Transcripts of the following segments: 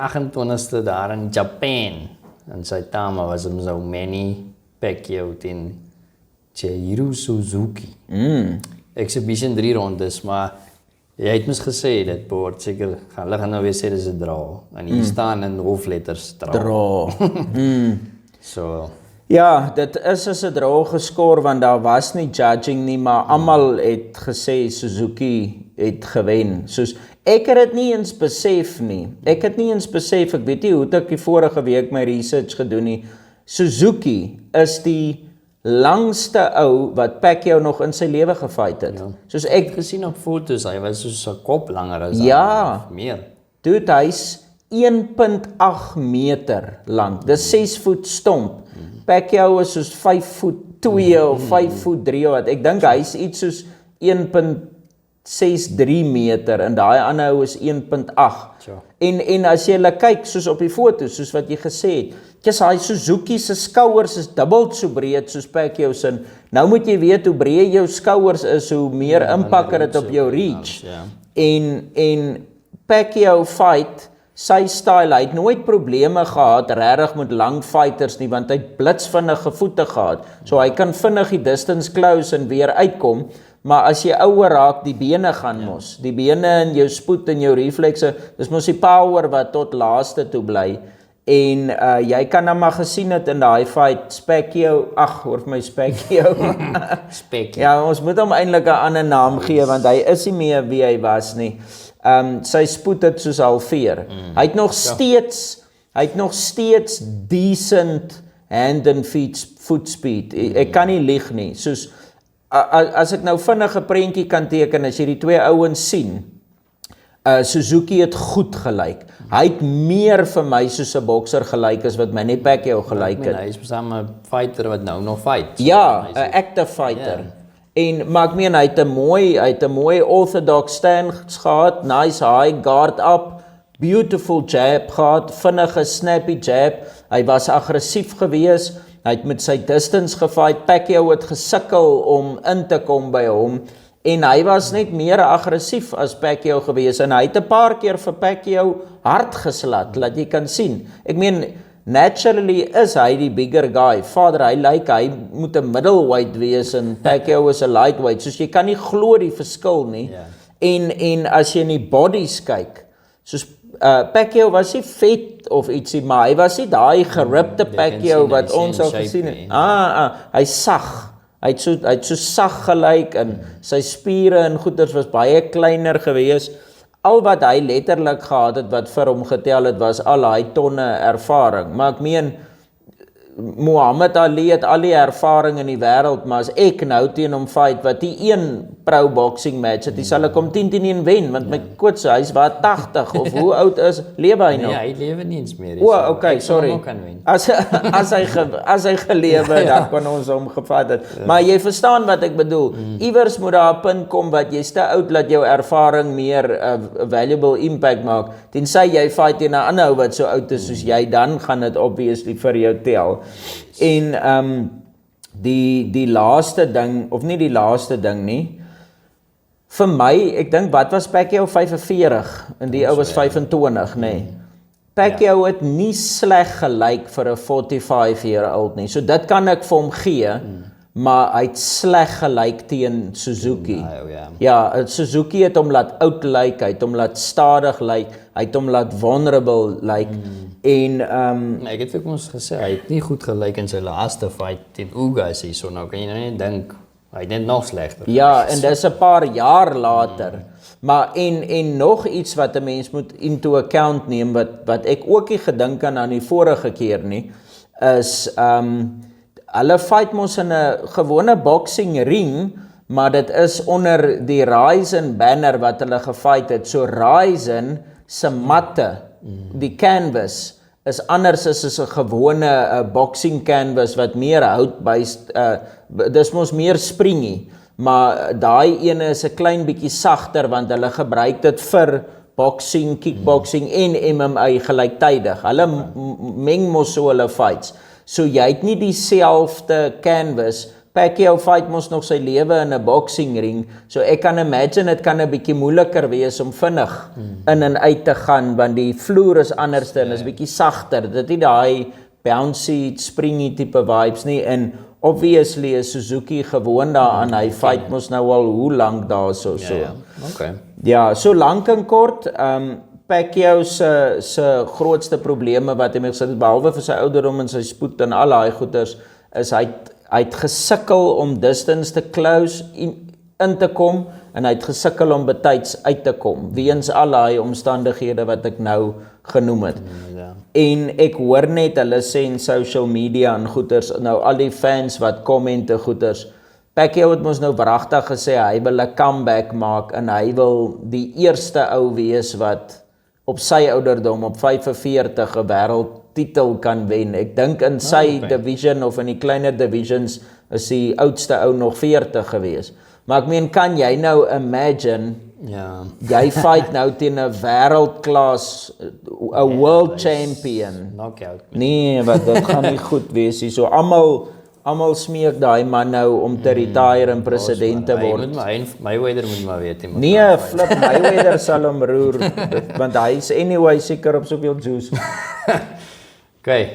28ste daar in Japan. In Saitama was hom so Manny Pacquiao teen Chihiro Suzuki. Exhibition 3 rondes, maar jy het mos gesê, dit behoort seker, hulle gaan nou weer sê, dis 'n draw. En hier staan in hoofletters draw. So, ja, dit is as 'n draw geskor, want daar was nie judging nie, maar almal het gesê Suzuki het gewen. Soos, ek het dit nie eens besef nie. Ek weet nie hoe het ek die vorige week my research gedoen nie. Suzuki is die langste ou wat Pacquiao nog in sy lewe gefight het. Soos ek gesien op foto's, hy was soos 'n kop langer as ja, meer. Dude, hy's 1.8 meter lank. Dis 6 voet stomp. Pacquiao is soos 5 voet 2 of 5 voet 3 of wat. Ek dink hy's iets soos 1.63 meter en daai ander ou is 1.8. En as jy kyk soos op die foto, soos wat jy gesê het, hy Suzuki se skouers is dubbel so breed soos Pacquiao se. Nou moet jy weet hoe breed jou skouers is, hoe meer impak het op jou reach. En Pacquiao fight, sy style, hy het nooit probleme gehad regtig met lang fighters nie, want hy het blitsvinnige voete gehad. So hy kan vinnig die distance close en weer uitkom. Maar as jy ouer raak, die bene gaan mos. Die bene en jou spoed en jou reflekse, dis mos die power wat tot laaste toe bly. En jy kan nou maar gesien het in daai fight, Pacquiao, hoor vir my Pacquiao. Ja, ons moet hom eintlik 'n ander naam gee, want hy is nie meer wie hy was nie. Sy spoed het soos halveer. Hy het nog steeds decent hand and foot speed. Ek kan nie lieg nie. Soos as ek nou vinnig 'n prentjie kan teken, as jy die twee ouens sien, Suzuki het goed gelyk. Hy het meer vir my soos 'n bokser gelyk as wat Manny Pacquiao gelyk het. Hy is besame 'n fighter wat nou nog fight. Ja, 'n active fighter. Maar ek meen, hy het 'n mooi orthodox stance gehad, nice high guard up, beautiful jab gehad, vinnige snappy jab. Hy was aggressief gewees. Hy het met sy distance gefight. Pacquiao het gesukkel om in te kom by hom. En hy was net meer aggressief as Pacquiao gewees. En hy het 'n paar keer vir Pacquiao hard geslat, laat jy kan sien. Ek meen, naturally is hy die bigger guy. Vader, hy moet 'n middleweight wees en Pacquiao is 'n lightweight. Soos jy kan nie glo die verskil nie. En as jy in die bodies kyk, soos Pacquiao was nie vet of ietsie, maar hy was nie daai geripte Pacquiao wat ons al gesien het. Hy sag. Hy het so sag gelyk en sy spiere en goeders was baie kleiner gewees. Al wat hy letterlik gehad het wat vir hom getel het was al hy tonne ervaring. Maar ek meen, Muhammad Ali het al die ervaring in die wêreld, maar as ek nou teen hom fight wat die een pro boxing match het, sal ek hom 10-1 wen, want my coach, hy's wat 80 of hoe oud is, lewe hy nog? Nee, hy lewe nie eens meer. Okay, sorry. As hy gelewe, dan kon ons hom gevat het. Maar jy verstaan wat ek bedoel. Iewers moet daar 'n punt kom wat jy's te oud dat jou ervaring meer valuable impact maak. Tensy jy fight teen 'n ander ou wat so oud is soos jy, dan gaan dit obviously vir jou tel. En die laaste ding, of nie die laaste ding nie, vir my, ek dink, wat was Pacquiao 45 en die ou was 25, nê? Pacquiao het nie sleg gelyk vir 'n 45-year-old nie. So dit kan ek vir hom gee, maar hy het sleg gelyk teen Suzuki. Ja, Suzuki het hom laat oud lyk, hy het hom laat stadig lyk, hy het hom laat vulnerable lyk. En ek het vir ons gesê, hy het nie goed gelyk in sy laaste fight teen Ugas hier, so nou kan jy nou net dink, hy het net nog slegter. Ja, en dis 'n paar jaar later. Maar en nog iets wat 'n mens moet into account neem, wat ek ook nie gedink aan die vorige keer nie, is hulle fight mos in 'n gewone boxing ring, maar dit is onder die Ryzen banner wat hulle gefight het. So Ryzen se matte, die canvas, is anders as 'n gewone boxing canvas wat meer hout by, dis mos meer springy, maar daai ene is 'n klein bietjie sagter want hulle gebruik dit vir boxing, kickboxing en MMA gelyktydig. Hulle meng mos so hulle fights. So jy het nie dieselfde canvas. Pacquiao fight mos nog sy lewe in 'n boxing ring, so ek kan imagine dit kan 'n bietjie moeiliker wees om vinnig in en uit te gaan, want die vloer is anderste en is bietjie sagter. Dit het nie daai bouncy, springy tipe vibes nie, en obviously is Suzuki gewoon daaraan, hy fight mos nou al hoe lank daar so. Okay. Ja, so lank en kort, Pacquiao se grootste probleme wat hy mee gesit het, behalwe vir sy ouderdom en sy spoed en al daai goeters, is hy het gesukkel om distance te close in te kom, en hy het gesukkel om betyds uit te kom, weens al daai omstandighede wat ek nou genoem het. En ek hoor net, hulle sê in social media en goeters, nou al die fans wat kommente goeters, Pacquiao het ons nou pragtig gesê, hy wil 'n comeback maak, en hy wil die eerste ou wees wat op sy ouderdom, op 45, 'n wêreldtitel kan wen. Ek dink in sy division, of in die kleiner divisions, is die oudste ou nog 40 gewees. Maar ek meen, kan jy nou imagine, jy fight nou teen 'n wêreldklas, 'n world champion. Knockout. Nee, wat dit gaan nie goed wees nie. So almal smeek daai man nou om te retire en president te word. Mayweather moet maar weet. Nee, flip, Mayweather sal hom roer, want hy is anyway seker op soveel juice. Okay,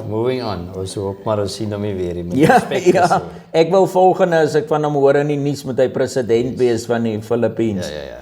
moving on. Ons hoop maar ons sien hom nie weer nie. Ja, ek wil volgende, as ek van hom hoor in die nuus, moet hy president wees van die Philippines. Ja.